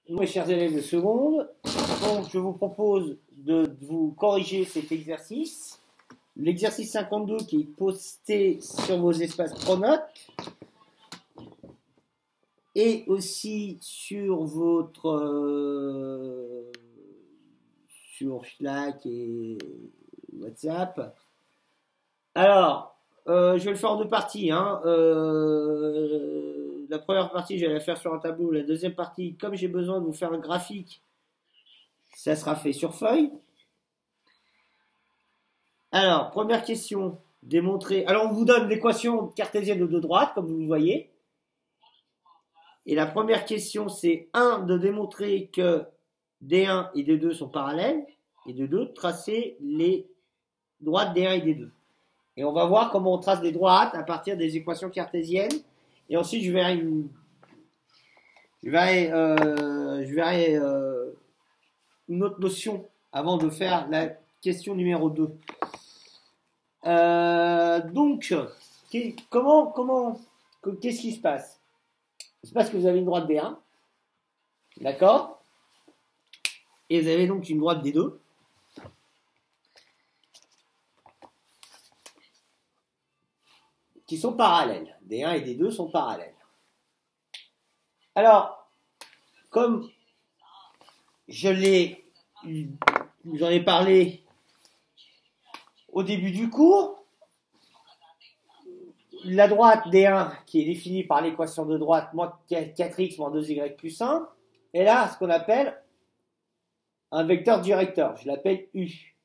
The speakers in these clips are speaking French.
Mes chers élèves de seconde, donc je vous propose de vous corriger cet exercice. L'exercice 52 qui est posté sur vos espaces pronotes et aussi sur votre sur Slack et WhatsApp. Alors, je vais le faire en deux parties. La première partie, je vais la faire sur un tableau. La deuxième partie, comme j'ai besoin de vous faire un graphique, ça sera fait sur feuille. Alors, première question, démontrer. Alors, on vous donne l'équation cartésienne de deux droites, comme vous le voyez. Et la première question, c'est 1, de démontrer que D1 et D2 sont parallèles. Et de 2, tracer les droites D1 et D2. Et on va voir comment on trace des droites à partir des équations cartésiennes. Et ensuite, je verrai une autre notion avant de faire la question numéro 2. Donc, qu'est-ce qui se passe? Il se passe que vous avez une droite D1, d'accord? Et vous avez donc une droite D2. Qui sont parallèles. D1 et D2 sont parallèles. Alors, comme j'en ai parlé au début du cours, la droite D1 qui est définie par l'équation de droite moins 4x moins 2y plus 1, elle a ce qu'on appelle un vecteur directeur. Je l'appelle U.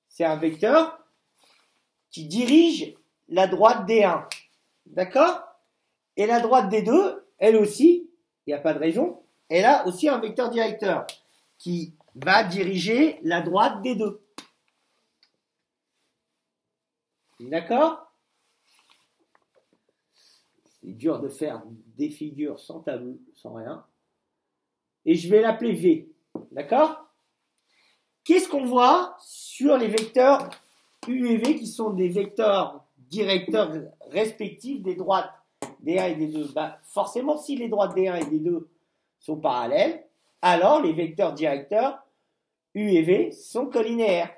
C'est un vecteur qui dirige la droite D1. D'accord? Et la droite D2, elle aussi, il n'y a pas de raison, elle a aussi un vecteur directeur qui va diriger la droite D2. D'accord? C'est dur de faire des figures sans tableau, sans rien. Et je vais l'appeler V. D'accord? Qu'est-ce qu'on voit sur les vecteurs U et V qui sont des vecteurs directeurs respectifs des droites D1 et D2? Forcément, si les droites D1 et D2 sont parallèles, alors les vecteurs directeurs U et V sont collinéaires.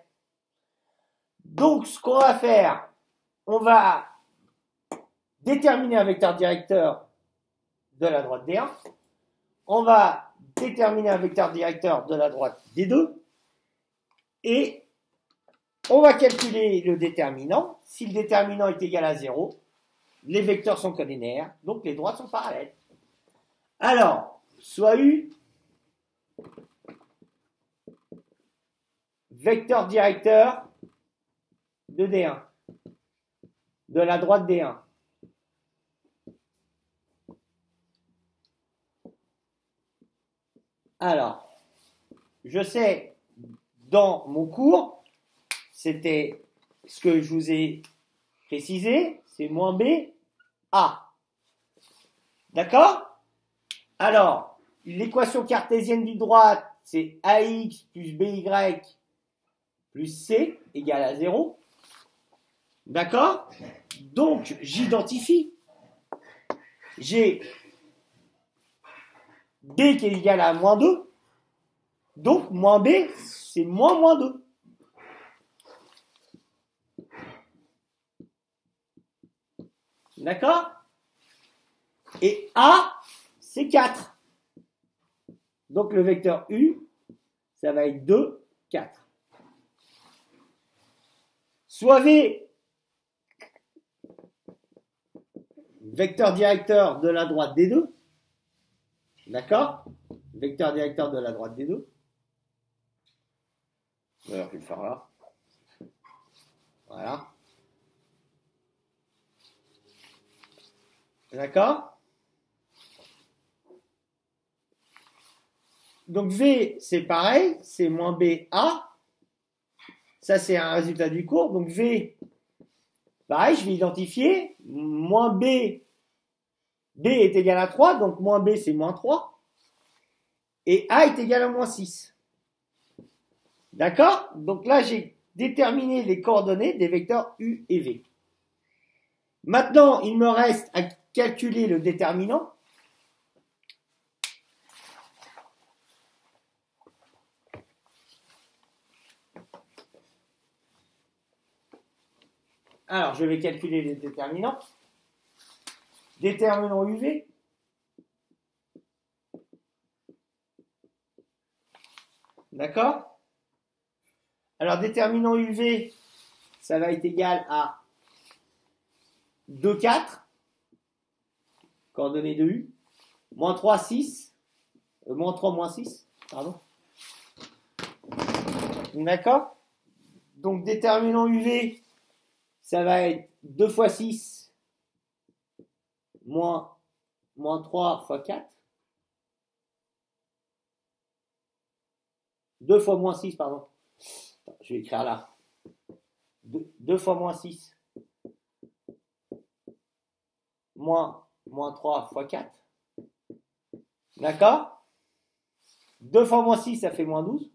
Donc, ce qu'on va faire, on va déterminer un vecteur directeur de la droite D1. On va déterminer un vecteur directeur de la droite D2. Et on va calculer le déterminant. Si le déterminant est égal à 0, les vecteurs sont collinéaires, donc les droites sont parallèles. Alors, soit U, vecteur directeur de D1, de la droite D1. Alors, je sais, dans mon cours, c'était ce que je vous ai précisé, c'est moins B, A. D'accord? Alors, l'équation cartésienne d'une droite, c'est AX plus BY plus C égale à 0. D'accord? Donc, j'identifie. J'ai B qui est égal à moins 2. Donc, moins B, c'est moins 2. D'accord? Et A, c'est 4. Donc, le vecteur U, ça va être 2, 4. Soit V, vecteur directeur de la droite D2. D'accord? Vecteur directeur de la droite D2. D'ailleurs, je vais le faire là. Voilà. D'accord? Donc V, c'est pareil, c'est moins B, A. Ça, c'est un résultat du cours. Donc V, pareil, je vais identifier. Moins B, B est égal à 3, donc moins B, c'est moins 3. Et A est égal à moins 6. D'accord? Donc là, j'ai déterminé les coordonnées des vecteurs U et V. Maintenant, il me reste à calculer le déterminant. Alors, je vais calculer les déterminants. Déterminant UV. D'accord? Alors, déterminant UV, ça va être égal à 2, 4, coordonnées de U, moins 3, 6, moins 3, moins 6, pardon. D'accord? Donc, déterminant UV, ça va être 2 fois 6, moins 3 fois 4. 2 fois moins 6, pardon. Je vais écrire là. 2 fois moins 6. Moins 3 fois 4. D'accord? 2 fois moins 6, ça fait moins 12.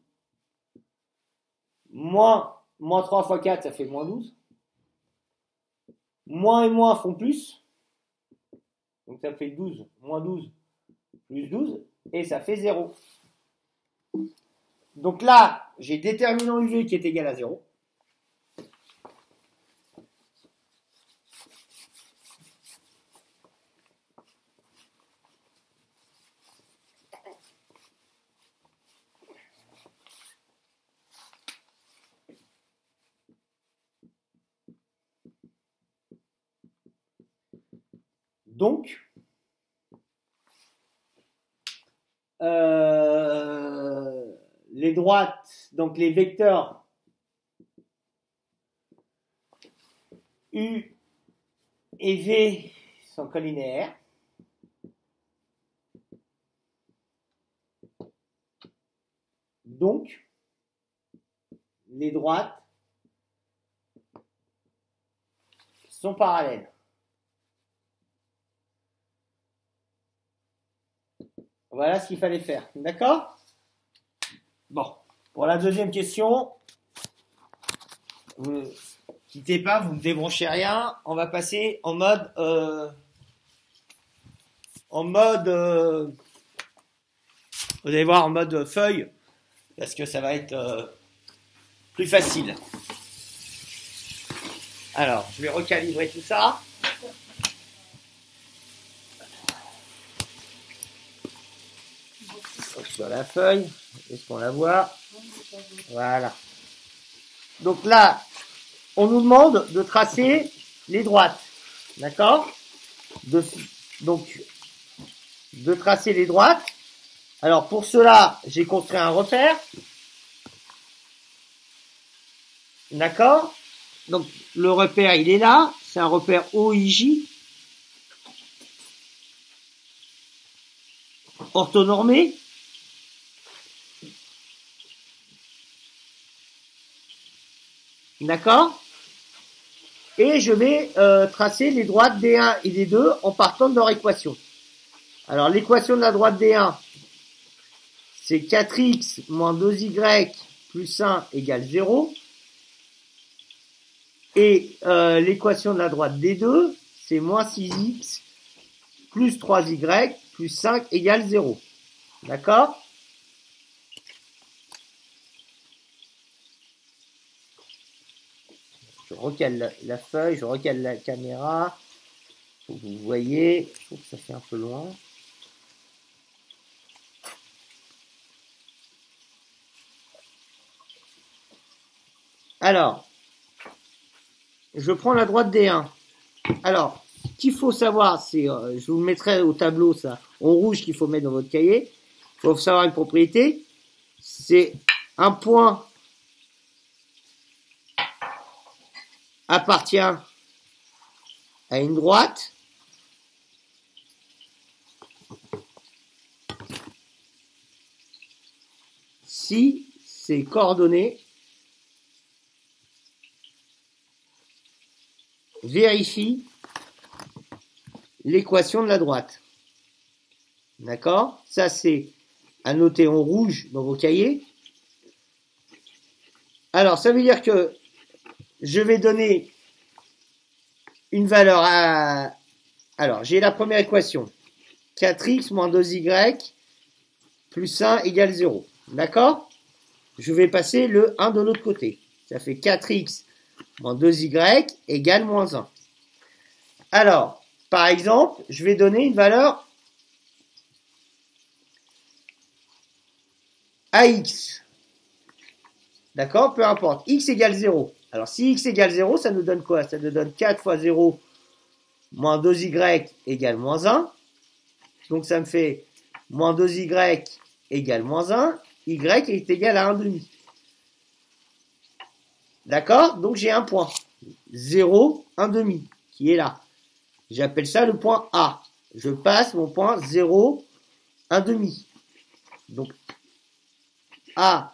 Moins 3 fois 4, ça fait moins 12. Moins et moins font plus. Donc ça fait 12, moins 12, plus 12. Et ça fait 0. Donc là, j'ai déterminant UV qui est égal à 0. Donc, les droites, donc les vecteurs U et V sont collinéaires. Donc, les droites sont parallèles. Voilà ce qu'il fallait faire. D'accord? Bon. Pour la deuxième question, vous ne quittez pas, vous ne débranchez rien. On va passer en mode vous allez voir en mode feuille, parce que ça va être plus facile. Alors, je vais recalibrer tout ça. Donc, sur la feuille, est-ce qu'on la voit? Voilà. Donc là, on nous demande de tracer les droites. D'accord? Donc, de tracer les droites. Alors, pour cela, j'ai construit un repère. D'accord? Donc, le repère, il est là. C'est un repère OIJ. Orthonormé. D'accord? Et je vais tracer les droites D1 et D2 en partant de leur équation. Alors, l'équation de la droite D1, c'est 4x moins 2y plus 1 égale 0. Et l'équation de la droite D2, c'est moins 6x plus 3y plus 5 égale 0. D'accord? Je recale la feuille, je recale la caméra. Vous voyez, je trouve que ça fait un peu loin. Alors, je prends la droite D1. Alors, ce qu'il faut savoir, c'est, je vous le mettrai au tableau, ça, en rouge qu'il faut mettre dans votre cahier. Il faut savoir une propriété. C'est un point appartient à une droite si ses coordonnées vérifient l'équation de la droite. D'accord? Ça, c'est à noter en rouge dans vos cahiers. Alors, ça veut dire que je vais donner une valeur à... Alors, j'ai la première équation. 4x moins 2y plus 1 égale 0. D'accord? Je vais passer le 1 de l'autre côté. Ça fait 4x moins 2y égale moins 1. Alors, par exemple, je vais donner une valeur à x. D'accord? Peu importe. X égale 0. Alors, si x égale 0, ça nous donne quoi? Ça nous donne 4 fois 0 moins 2y égale moins 1. Donc, ça me fait moins 2y égale moins 1. Y est égal à 1 demi. D'accord? Donc, j'ai un point. 0, 1 demi, qui est là. J'appelle ça le point A. Je passe mon point 0, 1 demi. Donc, A,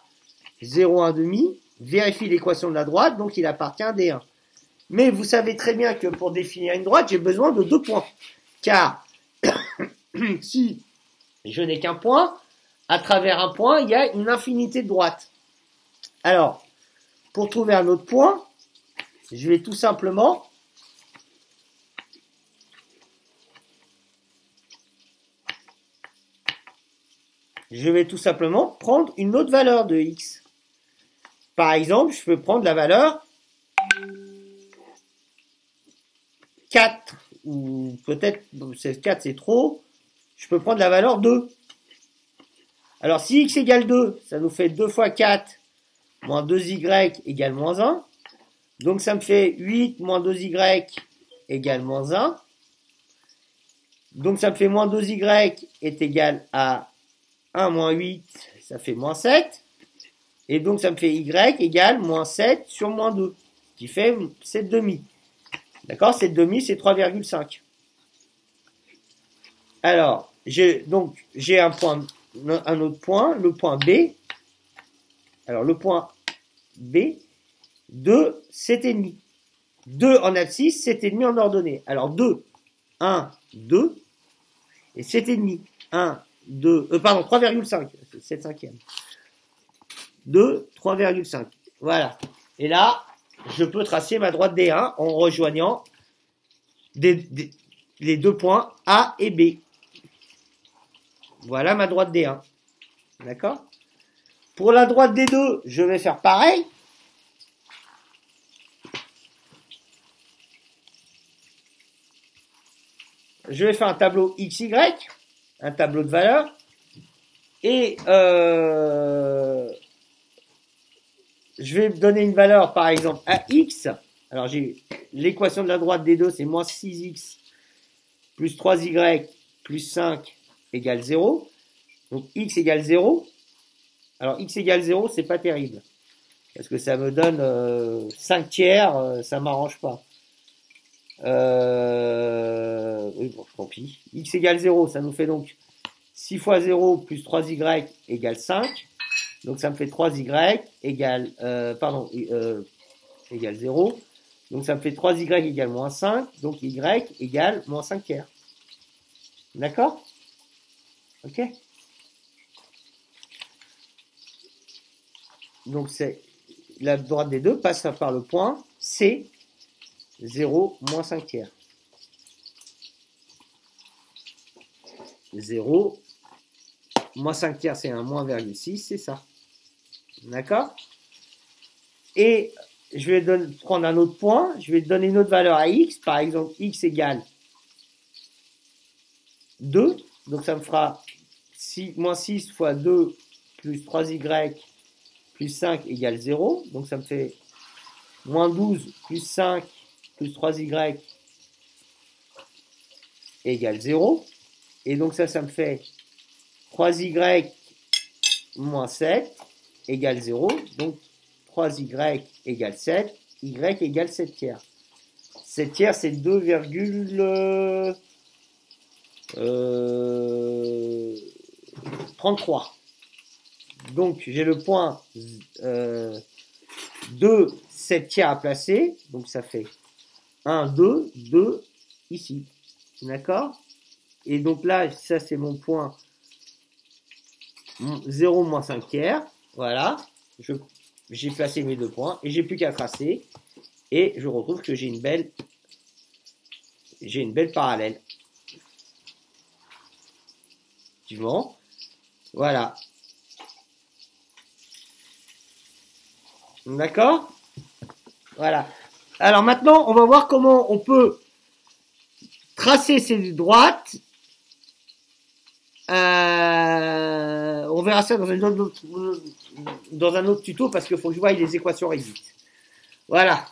0, 1 demi, vérifie l'équation de la droite, donc il appartient à D1. Mais vous savez très bien que pour définir une droite, j'ai besoin de 2 points. Car, si je n'ai qu'un point, à travers un point, il y a une infinité de droites. Alors, pour trouver un autre point, je vais tout simplement prendre une autre valeur de x. Par exemple, je peux prendre la valeur 4, ou peut-être 4 c'est trop, je peux prendre la valeur 2. Alors si x égale 2, ça nous fait 2 fois 4 moins 2y égale moins 1. Donc ça me fait 8 moins 2y égale moins 1. Donc ça me fait moins 2y est égal à 1 moins 8, ça fait moins 7. Et donc ça me fait y égale moins 7 sur moins 2, qui fait 7 demi. D'accord? 7 demi, c'est 3,5. Alors, j'ai un autre point, le point B. Alors, le point B de 7,5. 2 en abscisse, 7,5 en ordonnée. Alors, 2, 1, 2, et 7,5. 1, 2, pardon, 3,5. C'est 7 cinquièmes. 2, 3,5. Voilà. Et là, je peux tracer ma droite D1 en rejoignant les deux points A et B. Voilà ma droite D1. D'accord? Pour la droite D2, je vais faire pareil. Je vais faire un tableau XY, un tableau de valeurs. Et je vais donner une valeur, par exemple, à x. Alors, j'ai l'équation de la droite des deux, c'est moins 6x plus 3y plus 5 égale 0. Donc, x égale 0. Alors, x égale 0, c'est pas terrible. Parce que ça me donne 5 tiers, ça m'arrange pas. Oui, bon, tant pis. X égale 0, ça nous fait donc 6 fois 0 plus 3y égale 5. Donc ça me fait 3y égale, égale 0. Donc ça me fait 3y égale moins 5. Donc y égale moins 5 tiers. D'accord? Ok? Donc c'est la droite des deux passe par le point C, 0, moins 5 tiers. 0, moins 5 tiers, c'est un moins 1,6, c'est ça. D'accord? Et je vais prendre un autre point, je vais donner une autre valeur à x, par exemple x égale 2, donc ça me fera moins 6 fois 2 plus 3y plus 5 égale 0, donc ça me fait moins 12 plus 5 plus 3y égale 0, et donc ça me fait 3y moins 7 égale 0, donc 3y égale 7, y égale 7 tiers. 7 tiers, c'est 2,33. Donc, j'ai le point 2, 7 tiers à placer, donc ça fait 1, 2, 2, ici. D'accord? Et donc là, ça c'est mon point 0 moins 5 tiers. Voilà. J'ai placé mes deux points et j'ai plus qu'à tracer. Et je retrouve que j'ai une belle parallèle. Effectivement. Voilà. D'accord? Voilà. Alors maintenant, on va voir comment on peut tracer ces droites. On verra ça dans un autre tuto parce qu'il faut que je voie les équations réduites. Voilà.